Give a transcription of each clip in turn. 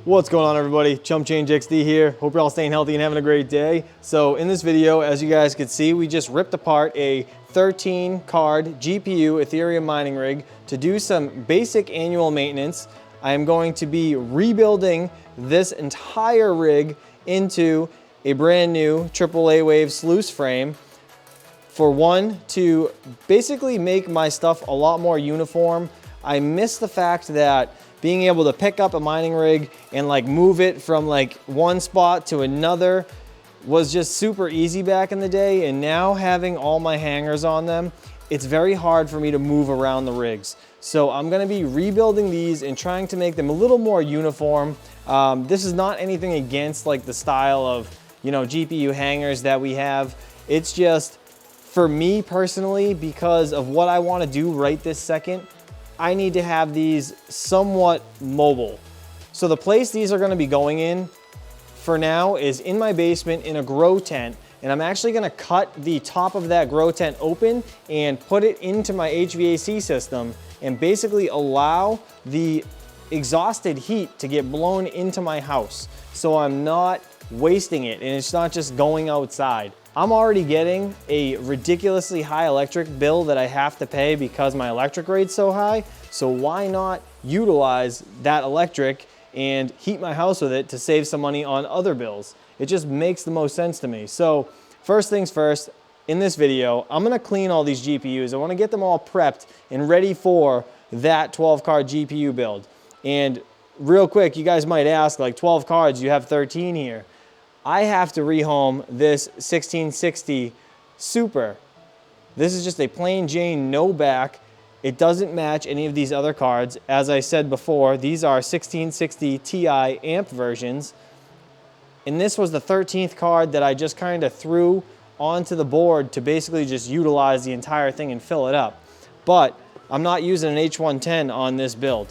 What's going on, everybody? Chump Change XD here. Hope you're all staying healthy and having a great day. So in this video, as you guys can see, we just ripped apart a 13 card GPU Ethereum mining rig to do some basic annual maintenance. I am going to be rebuilding this entire rig into a brand new AAAWAVE sluice frame for one, to basically make my stuff a lot more uniform. I miss the fact that being able to pick up a mining rig and like move it from like one spot to another was just super easy back in the day, and now having all my hangers on them, it's very hard for me to move around the rigs. So I'm gonna be rebuilding these and trying to make them a little more uniform. This is not anything against like the style of, you know, GPU hangers that we have. It's just, for me personally, because of what I want to do right this second, I need to have these somewhat mobile. So the place these are going to be going in for now is in my basement in a grow tent, and I'm actually going to cut the top of that grow tent open and put it into my HVAC system and basically allow the exhausted heat to get blown into my house, so I'm not wasting it and it's not just going outside. I'm already getting a ridiculously high electric bill that I have to pay because my electric rate's so high. So why not utilize that electric and heat my house with it to save some money on other bills? It just makes the most sense to me. So first things first, in this video, I'm gonna clean all these GPUs. I wanna get them all prepped and ready for that 12 card GPU build. And real quick, you guys might ask, like 12 cards, you have 13 here. I have to rehome this 1660 Super. This is just a plain Jane no back. It doesn't match any of these other cards. As I said before, these are 1660 Ti amp versions. And this was the 13th card that I just kind of threw onto the board to basically just utilize the entire thing and fill it up. But I'm not using an H110 on this build.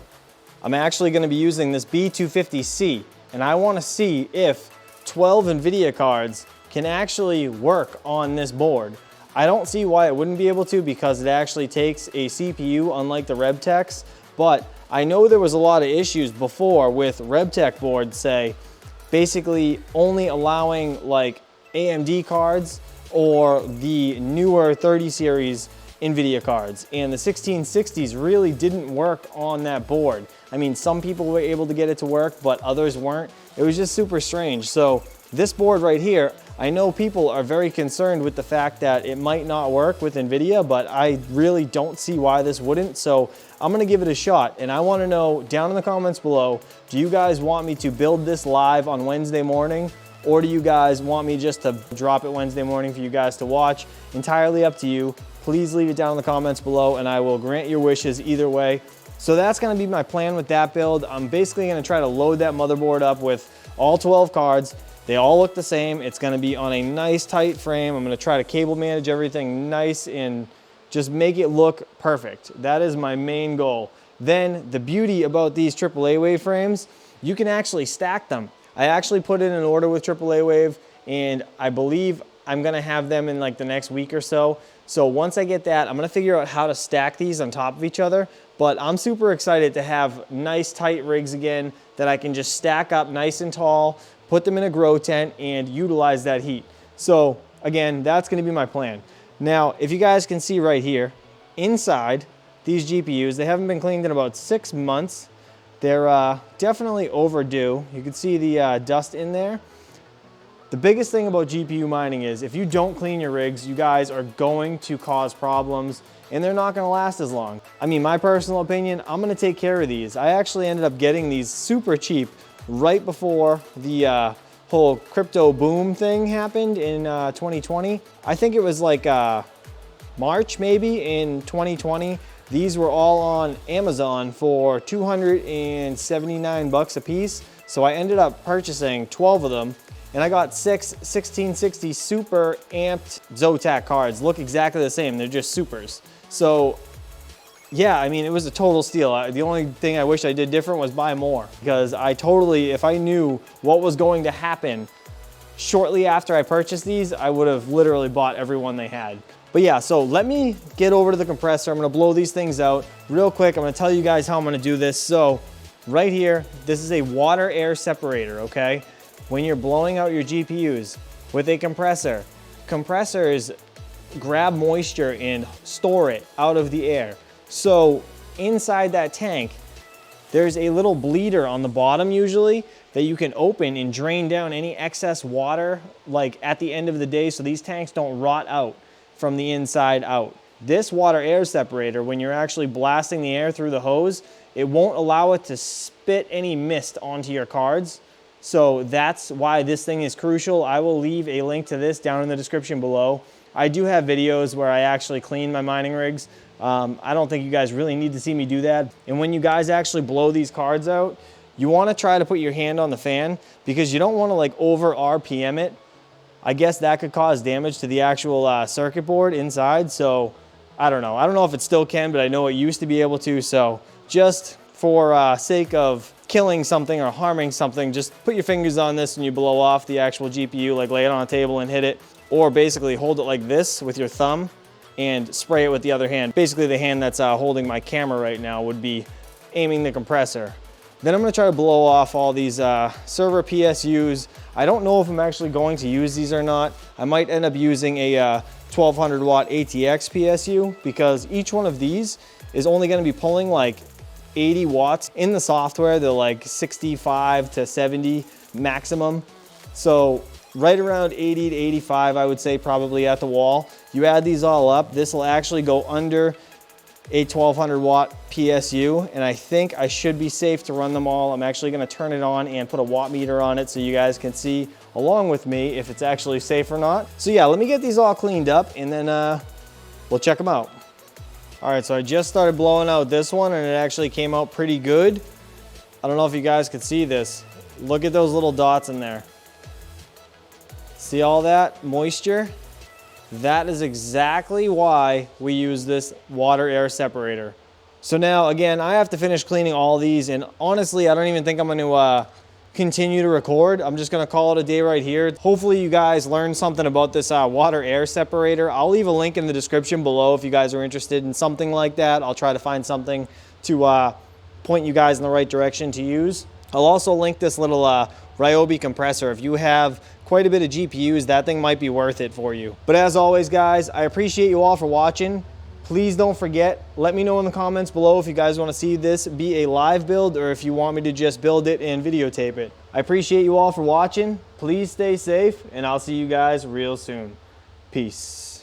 I'm actually going to be using this B250C, and I want to see if 12 NVIDIA cards can actually work on this board. I don't see why it wouldn't be able to, because it actually takes a CPU unlike the RevTechs, but I know there was a lot of issues before with RevTech boards, say, basically only allowing like AMD cards or the newer 30 series NVIDIA cards, and the 1660s really didn't work on that board. I mean, some people were able to get it to work, but others weren't. It was just super strange. So this board right here, I know people are very concerned with the fact that it might not work with NVIDIA, but I really don't see why this wouldn't. So I'm gonna give it a shot, and I wanna know down in the comments below, do you guys want me to build this live on Wednesday morning? Or do you guys want me just to drop it Wednesday morning for you guys to watch? Entirely up to you. Please leave it down in the comments below and I will grant your wishes either way. So that's gonna be my plan with that build. I'm basically gonna try to load that motherboard up with all 12 cards. They all look the same. It's gonna be on a nice tight frame. I'm gonna try to cable manage everything nice and just make it look perfect. That is my main goal. Then the beauty about these AAAWAVE frames, you can actually stack them. I actually put in an order with AAAWAVE, and I believe I'm gonna have them in like the next week or so. So once I get that, I'm gonna figure out how to stack these on top of each other. But I'm super excited to have nice tight rigs again that I can just stack up nice and tall, put them in a grow tent and utilize that heat. So again, that's gonna be my plan. Now, if you guys can see right here, inside these GPUs, they haven't been cleaned in about 6 months. They're definitely overdue. You can see the dust in there. The biggest thing about GPU mining is if you don't clean your rigs, you guys are going to cause problems and they're not gonna last as long. I mean, my personal opinion, I'm gonna take care of these. I actually ended up getting these super cheap right before the whole crypto boom thing happened in 2020. I think it was like March maybe in 2020. These were all on Amazon for 279 bucks a piece. So I ended up purchasing 12 of them, and I got 6 1660 super amped Zotac cards. Look exactly the same, they're just supers. So yeah, I mean, it was a total steal. The only thing I wish I did different was buy more, because I totally, if I knew what was going to happen shortly after I purchased these, I would have literally bought every one they had. But yeah, so let me get over to the compressor. I'm gonna blow these things out real quick. I'm gonna tell you guys how I'm gonna do this. So right here, this is a water air separator, okay? When you're blowing out your GPUs with a compressor, compressors grab moisture and store it out of the air. So inside that tank, there's a little bleeder on the bottom usually that you can open and drain down any excess water like at the end of the day, so these tanks don't rot out from the inside out. This water air separator, when you're actually blasting the air through the hose, it won't allow it to spit any mist onto your cards. So that's why this thing is crucial. I will leave a link to this down in the description below. I do have videos where I actually clean my mining rigs. I don't think you guys really need to see me do that. And when you guys actually blow these cards out, you want to try to put your hand on the fan because you don't want to like over RPM it. I guess that could cause damage to the actual circuit board inside. So I don't know. I don't know if it still can, but I know it used to be able to. So just for sake of killing something or harming something, just put your fingers on this and you blow off the actual GPU, like lay it on a table and hit it, or basically hold it like this with your thumb and spray it with the other hand. Basically the hand that's holding my camera right now would be aiming the compressor. Then I'm gonna try to blow off all these server PSUs. I don't know if I'm actually going to use these or not. I might end up using a 1200 watt ATX PSU because each one of these is only gonna be pulling like 80 watts. In the software, they're like 65 to 70 maximum. So right around 80 to 85, I would say probably at the wall. You add these all up, this will actually go under a 1200 watt PSU, and I think I should be safe to run them all. I'm actually gonna turn it on and put a watt meter on it so you guys can see along with me if it's actually safe or not. So yeah, let me get these all cleaned up and then we'll check them out. All right, so I just started blowing out this one and it actually came out pretty good. I don't know if you guys could see this. Look at those little dots in there. See all that moisture? That is exactly why we use this water air separator. So now again, I have to finish cleaning all these, and honestly, I don't even think I'm gonna continue to record. I'm just gonna call it a day right here. Hopefully you guys learned something about this water air separator. I'll leave a link in the description below if you guys are interested in something like that. I'll try to find something to point you guys in the right direction to use. I'll also link this little Ryobi compressor. If you have quite a bit of GPUs, that thing might be worth it for you. But as always, guys, I appreciate you all for watching. Please don't forget, let me know in the comments below if you guys want to see this be a live build or if you want me to just build it and videotape it. I appreciate you all for watching. Please stay safe, and I'll see you guys real soon. Peace.